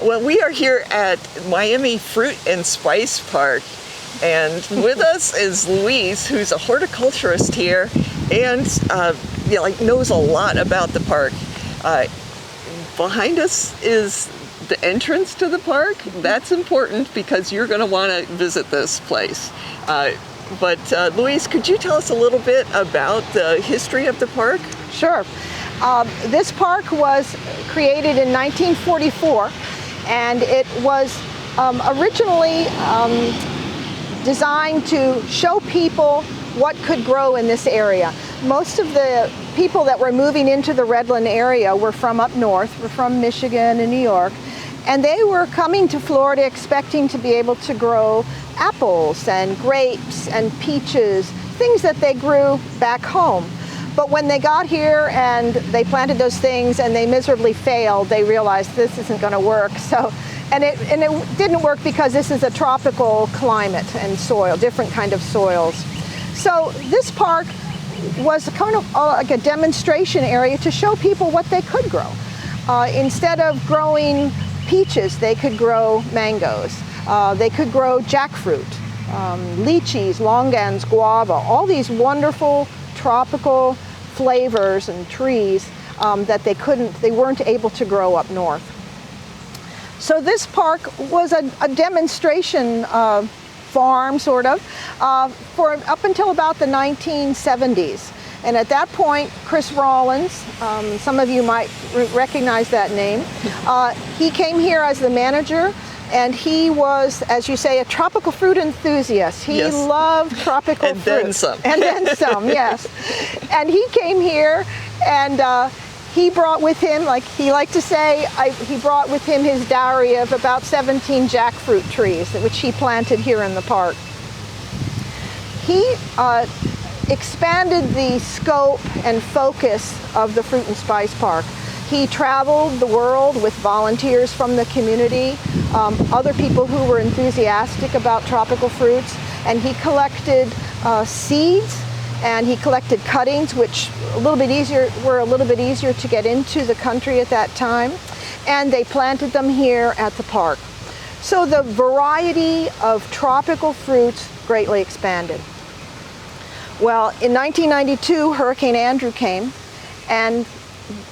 Well, we are here at Miami Fruit and Spice Park, and with us is Louise, who's a horticulturist here and knows a lot about the park. Behind us is the entrance to the park. That's important because you're going to want to visit this place. But Louise, could you tell us a little bit about the history of the park? Sure. This park was created in 1944, and it was originally designed to show people what could grow in this area. Most of the people that were moving into the Redland area were from up north, were from Michigan and New York, and they were coming to Florida expecting to be able to grow apples and grapes and peaches, things that they grew back home. But when they got here and they planted those things and they miserably failed, they realized this isn't going to work. And it didn't work because this is a tropical climate and soil, different kind of soils. So this park was kind of like a demonstration area to show people what they could grow. Instead of growing peaches, they could grow mangoes. They could grow jackfruit, lychees, longans, guava, all these wonderful tropical flavors and trees that they weren't able to grow up north. So this park was a demonstration farm, sort of, for up until about the 1970s. And at that point, Chris Rollins, some of you might recognize that name, he came here as the manager, and he was, as you say, a tropical fruit enthusiast. He loved tropical fruit. And then some. And then some, yes. And he came here, and he brought with him, like he liked to say, he brought with him his dowry of about 17 jackfruit trees, which he planted here in the park. He expanded the scope and focus of the Fruit and Spice Park. He traveled the world with volunteers from the community, other people who were enthusiastic about tropical fruits, and he collected seeds, and he collected cuttings, which were a little bit easier to get into the country at that time, and they planted them here at the park. So the variety of tropical fruits greatly expanded. Well, in 1992, Hurricane Andrew came, and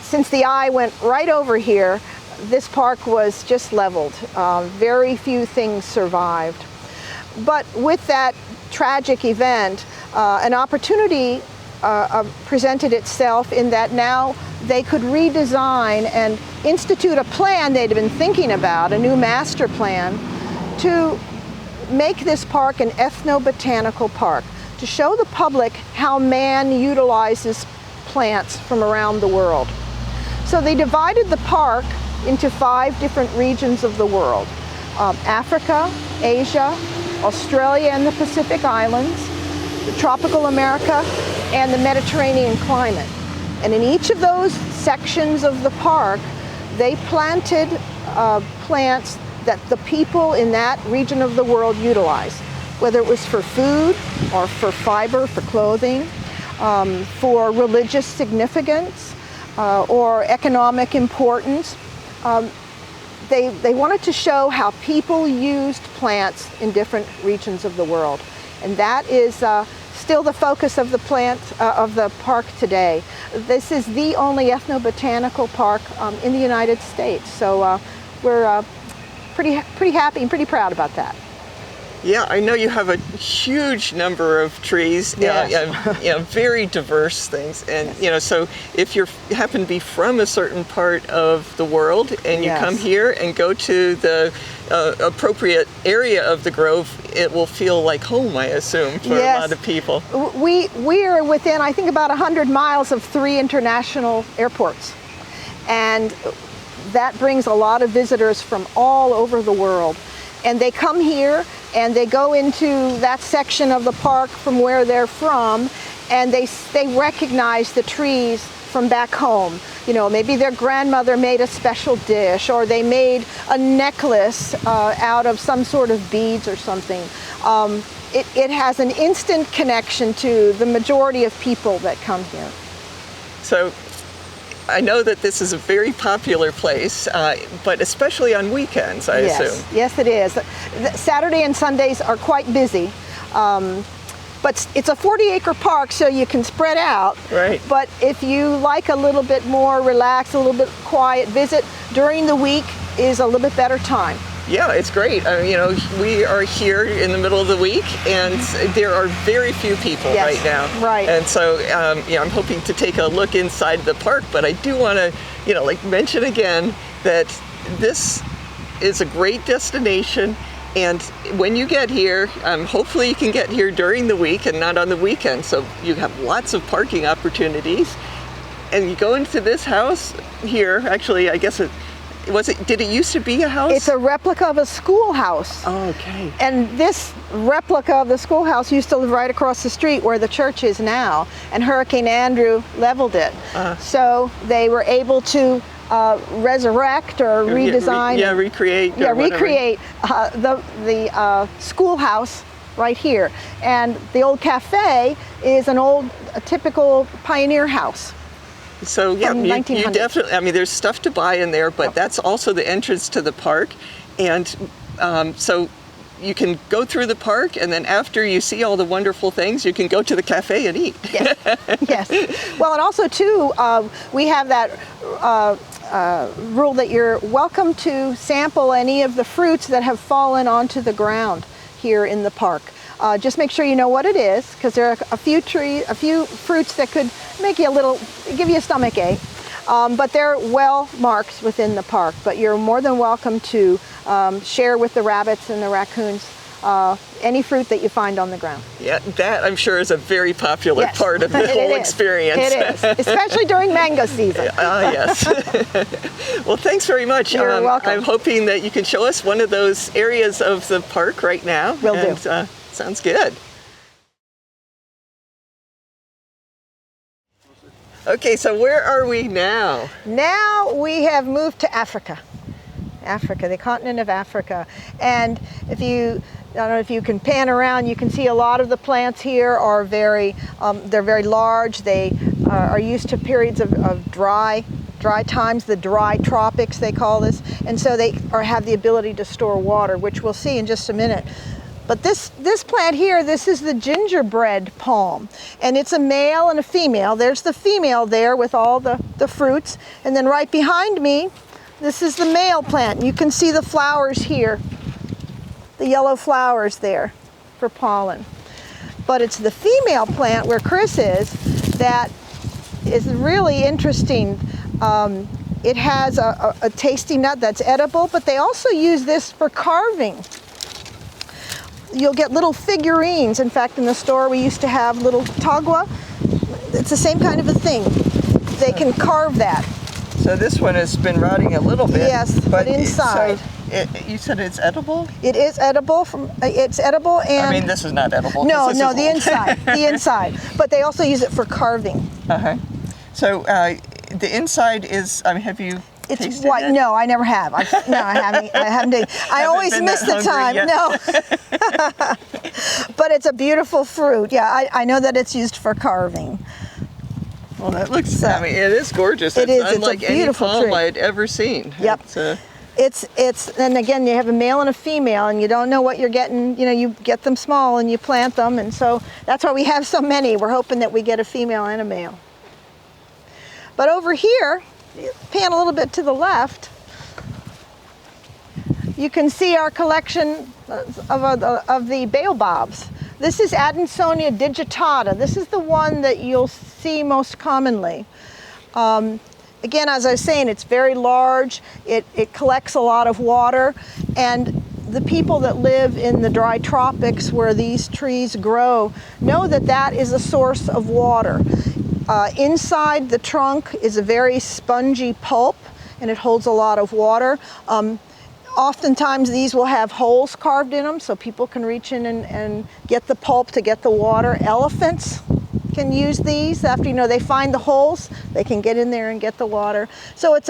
since the eye went right over here, this park was just leveled. Very few things survived. But with that tragic event, an opportunity presented itself in that now they could redesign and institute a plan they'd been thinking about, a new master plan, to make this park an ethnobotanical park, to show the public how man utilizes plants from around the world. So they divided the park into 5 different regions of the world: Africa, Asia, Australia and the Pacific Islands, the tropical America, and the Mediterranean climate. And in each of those sections of the park, they planted plants that the people in that region of the world utilized, whether it was for food or for fiber, for clothing, for religious significance or economic importance. They wanted to show how people used plants in different regions of the world. And that is still the focus of the park today. This is the only ethnobotanical park in the United States. So we're pretty happy and pretty proud about that. Yeah, I know you have a huge number of trees, yes. Very diverse things. And, so if you happen to be from a certain part of the world and you come here and go to the appropriate area of the grove, it will feel like home, I assume, for a lot of people. We are within, I think, about 100 miles of 3 international airports. And that brings a lot of visitors from all over the world. And they come here and they go into that section of the park from where they're from, and they recognize the trees from back home. Maybe their grandmother made a special dish, or they made a necklace out of some sort of beads or something. It has an instant connection to the majority of people that come here. So I know that this is a very popular place, but especially on weekends, I assume. Yes, it is. Saturday and Sundays are quite busy. But it's a 40-acre park, so you can spread out. Right. But if you like a little bit more relaxed, a little bit quiet visit, during the week is a little bit better time. Yeah, it's great. You know, we are here in the middle of the week, and there are very few people right now. Right. And so, you know, I'm hoping to take a look inside the park, but I do want to, you know, like mention again that this is a great destination. And when you get here, hopefully you can get here during the week and not on the weekend. So you have lots of parking opportunities. And you go into this house here, actually, I guess did it used to be a house? It's a replica of a schoolhouse. Oh, okay. And this replica of the schoolhouse used to live right across the street where the church is now. And Hurricane Andrew leveled it. So they were able to resurrect or redesign. Recreate. Recreate the schoolhouse right here. And the old cafe is a typical pioneer house. So yeah, you definitely, I mean, there's stuff to buy in there, but that's also the entrance to the park. And so you can go through the park, and then after you see all the wonderful things, you can go to the cafe and eat. Yes. Yes. Well, and also too, we have that rule that you're welcome to sample any of the fruits that have fallen onto the ground here in the park. Just make sure you know what it is, because there are a few fruits that could make you give you a stomach ache. But they're well marked within the park. But you're more than welcome to share with the rabbits and the raccoons any fruit that you find on the ground. Yeah, that I'm sure is a very popular part of the whole experience. It is, especially during mango season. Yes. Well, thanks very much. You're welcome. I'm hoping that you can show us one of those areas of the park right now. Will do. Sounds good. Okay, so where are we now? Now we have moved to Africa, the continent of Africa. And I don't know if you can pan around, you can see a lot of the plants here are they're very large. They are used to periods of dry times, the dry tropics they call this. And so they have the ability to store water, which we'll see in just a minute. But this plant here, this is the gingerbread palm. And it's a male and a female. There's the female there with all the fruits. And then right behind me, this is the male plant. You can see the flowers here, the yellow flowers there for pollen. But it's the female plant where Chris is that is really interesting. It has a tasty nut that's edible, but they also use this for carving. You'll get little figurines. In fact, in the store we used to have little tagua. It's the same kind of a thing. They can carve that. So this one has been rotting a little bit. Yes, but inside. You said it's edible? It is edible. It's edible, and I mean, this is not edible. No, the inside. The inside. But they also use it for carving. So the inside is. I mean, have you? It's white. No, I never have. I haven't. I always miss the time. Yet? No. But it's a beautiful fruit. Yeah, I know that it's used for carving. Well, that looks. I mean, it is gorgeous. It is. Unlike it's a beautiful any palm tree. I'd ever seen. Yep. It's and again, you have a male and a female, and you don't know what you're getting. You know, you get them small and you plant them, and so that's why we have so many. We're hoping that we get a female and a male. But over here, pan a little bit to the left, you can see our collection of the baobabs. This is Adansonia digitata. This is the one that you'll see most commonly. Again, as I was saying, it's very large. It collects a lot of water, and the people that live in the dry tropics where these trees grow know that that is a source of water. Inside the trunk is a very spongy pulp, and it holds a lot of water. Oftentimes these will have holes carved in them so people can reach in and get the pulp to get the water. Elephants can use these after they find the holes. They can get in there and get the water. So it's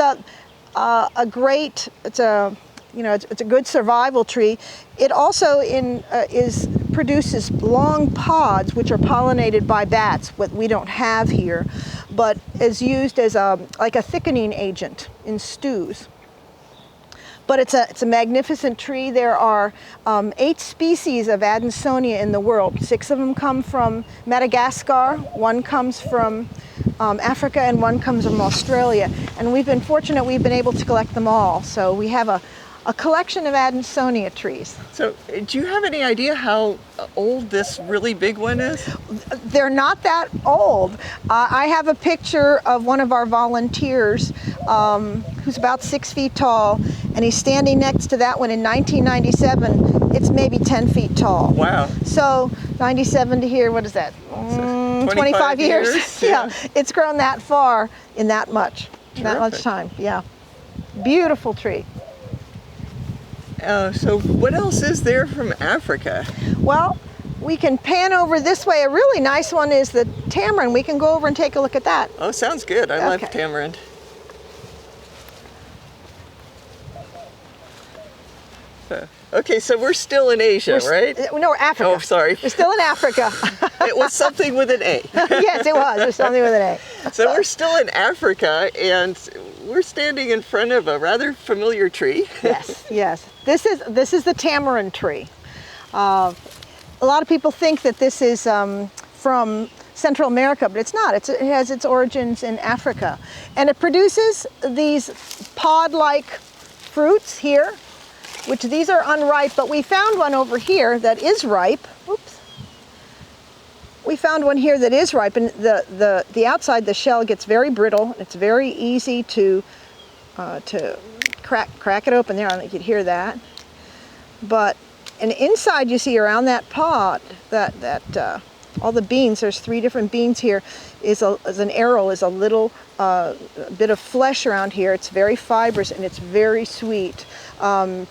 it's a good survival tree. It also produces long pods, which are pollinated by bats, what we don't have here, but is used as like a thickening agent in stews. But it's a magnificent tree. There are 8 species of Adansonia in the world. 6 of them come from Madagascar, 1 comes from Africa, and 1 comes from Australia. And we've been fortunate, we've been able to collect them all. So we have a collection of Adansonia trees. So do you have any idea how old this really big one is? They're not that old. I have a picture of one of our volunteers who's about 6 feet tall, and he's standing next to that one in 1997. It's maybe 10 feet tall. Wow. So 97 to here, what is that? 25 years. Yeah, it's grown that far in that much time. Yeah, beautiful tree. So what else is there from Africa? Well, we can pan over this way. A really nice one is the tamarind. We can go over and take a look at that. Oh, sounds good. I love tamarind. Okay, so we're still in Asia, right? No, Africa. Oh, sorry. We're still in Africa. It was something with an A. Yes, it was. It was something with an A. So we're still in Africa, and we're standing in front of a rather familiar tree. Yes, yes. This is the tamarind tree. A lot of people think that this is from Central America, but it's not. It has its origins in Africa. And it produces these pod-like fruits here, which these are unripe, but we found one over here that is ripe. Oops. We found one here that is ripe, and the outside, the shell gets very brittle. It's very easy to crack it open there. I don't think you'd hear that. And inside, you see around that pod, all the beans, there's 3 different beans here, is an arrow, is a little bit of flesh around here. It's very fibrous and it's very sweet.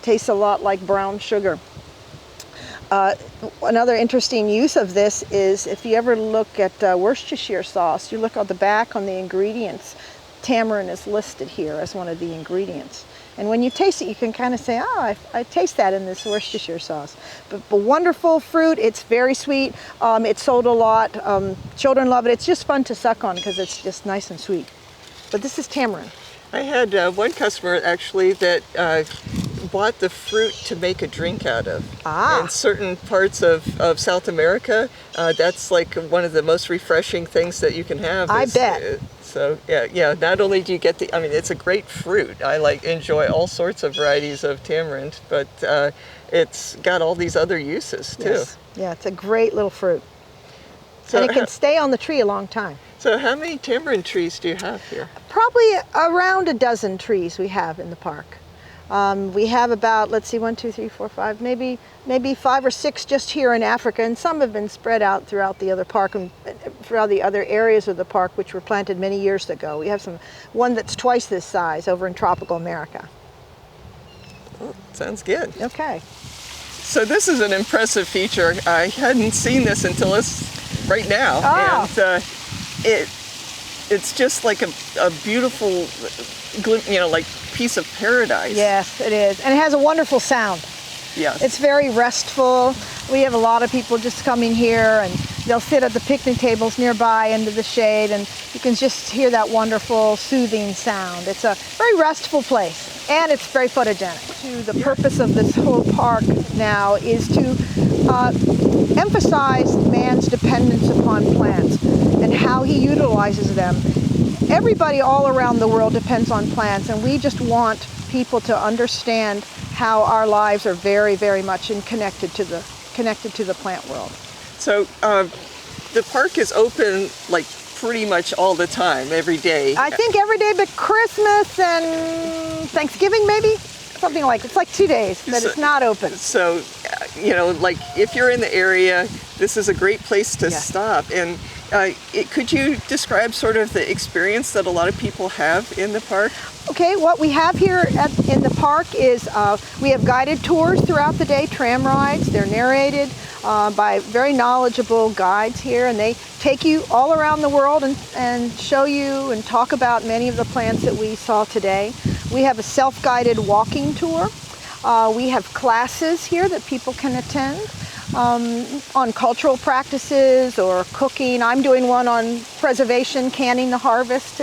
Tastes a lot like brown sugar. Another interesting use of this is if you ever look at Worcestershire sauce, you look on the back on the ingredients, tamarind is listed here as one of the ingredients. And when you taste it, you can kind of say, oh, I taste that in this Worcestershire sauce. But wonderful fruit, it's very sweet. It's sold a lot. Children love it. It's just fun to suck on because it's just nice and sweet. But this is tamarind. I had one customer actually that bought the fruit to make a drink out of. In certain parts of South America, that's like one of the most refreshing things that you can have. I bet. So yeah. Not only do you get it's a great fruit. I enjoy all sorts of varieties of tamarind, but it's got all these other uses too. Yes. Yeah, it's a great little fruit. So and it can stay on the tree a long time. So how many tamarind trees do you have here? Probably around a dozen trees we have in the park. We have about, let's see, 1, 2, 3, 4, 5, maybe 5 or 6 just here in Africa, and some have been spread out throughout the other park and throughout the other areas of the park, which were planted many years ago. We have one that's twice this size over in tropical America. Oh, sounds good. Okay. So this is an impressive feature. I hadn't seen this until right now, and it's just like a beautiful, like piece of paradise. Yes, it is, and it has a wonderful sound. Yes. It's very restful. We have a lot of people just coming here, and they'll sit at the picnic tables nearby into the shade, and you can just hear that wonderful, soothing sound. It's a very restful place, and it's very photogenic. The purpose of this whole park now is to emphasize man's dependence upon plants and how he utilizes them. Everybody all around the world depends on plants, and we just want people to understand how our lives are very, very much connected to the plant world. So the park is open like pretty much all the time, every day. I think every day but Christmas and Thanksgiving, maybe. Something like, it's like 2 days that it's not open. So, like if you're in the area, this is a great place to stop. And could you describe sort of the experience that a lot of people have in the park? Okay, what we have here in the park is we have guided tours throughout the day, tram rides. They're narrated by very knowledgeable guides here, and they take you all around the world and show you and talk about many of the plants that we saw today. We have a self-guided walking tour. We have classes here that people can attend on cultural practices or cooking. I'm doing one on preservation, canning the harvest,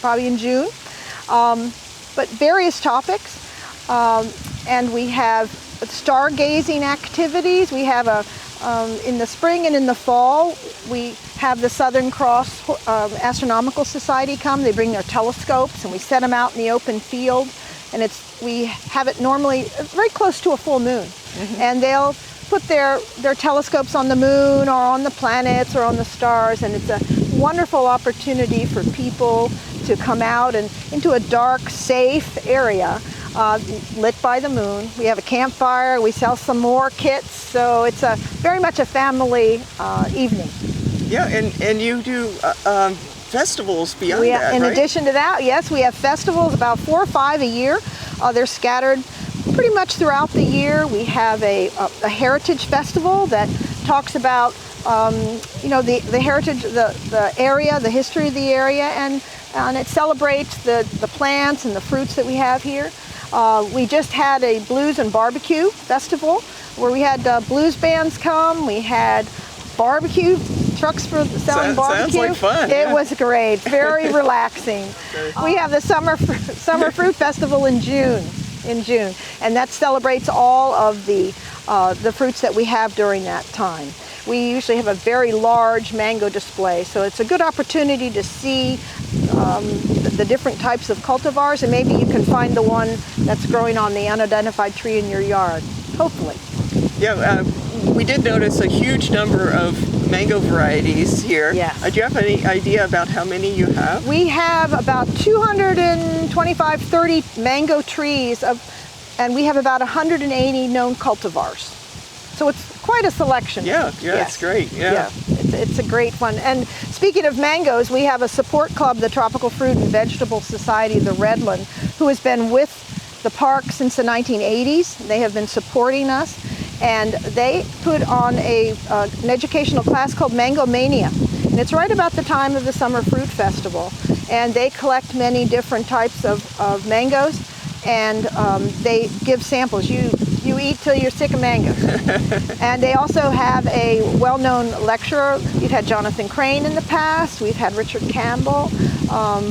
probably in June. But various topics. And we have stargazing activities. We have in the spring and in the fall, we have the Southern Cross Astronomical Society come. They bring their telescopes and we set them out in the open field. And we have it normally very close to a full moon. Mm-hmm. And they'll put their telescopes on the moon or on the planets or on the stars. And it's a wonderful opportunity for people to come out and into a dark, safe area lit by the moon. We have a campfire. We sell some more kits. So it's very much a family evening. Yeah, and you do festivals beyond that, in right? addition to that, yes, we have festivals, about 4 or 5 a year. They're scattered pretty much throughout the year. We have a heritage festival that talks about the heritage, the area, the history of the area, and it celebrates the plants and the fruits that we have here. We just had a blues and barbecue festival where we had blues bands come. We had barbecue trucks for selling barbecue. Sounds like fun. It was great, very relaxing. We have the summer fruit festival in June, and that celebrates all of the fruits that we have during that time. We usually have a very large mango display, so it's a good opportunity to see the different types of cultivars, and maybe you can find the one that's growing on the unidentified tree in your yard, hopefully. Yeah, we did notice a huge number of mango varieties here. Yes. Do you have any idea about how many you have? We have about 225, 30 mango trees, and we have about 180 known cultivars. So it's quite a selection. Yeah, yes. It's great. Yeah. It's a great one. And speaking of mangoes, we have a support club, the Tropical Fruit and Vegetable Society, the Redland, who has been with the park since the 1980s. They have been supporting us, and they put on an educational class called Mango Mania. And it's right about the time of the Summer Fruit Festival. And they collect many different types of mangoes, and they give samples. You eat till you're sick of mangoes. And they also have a well-known lecturer. We've had Jonathan Crane in the past. We've had Richard Campbell,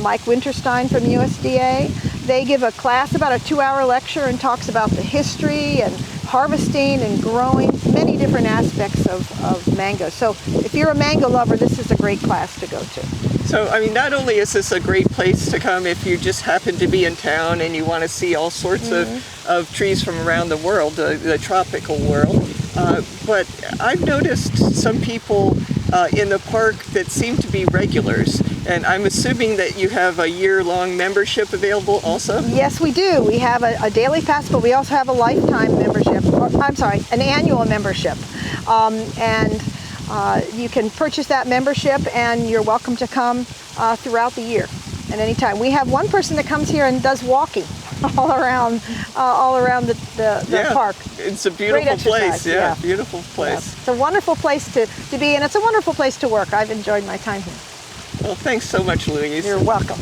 Mike Winterstein from USDA. They give a class, about a 2-hour lecture, and talks about the history and harvesting and growing, many different aspects of mangoes. So if you're a mango lover, this is a great class to go to. So, I mean, not only is this a great place to come if you just happen to be in town and you want to see all sorts of trees from around the world, the tropical world, but I've noticed some people in the park that seem to be regulars, and I'm assuming that you have a year-long membership available also? Yes, we do. We have a daily pass, but we also have a lifetime membership, an annual membership. You can purchase that membership, and you're welcome to come throughout the year at any time. We have one person that comes here and does walking all around the park. It's a beautiful place. Yeah, beautiful place. Yeah. It's a wonderful place to be, and it's a wonderful place to work. I've enjoyed my time here. Well, thanks so much, Louise. You're welcome.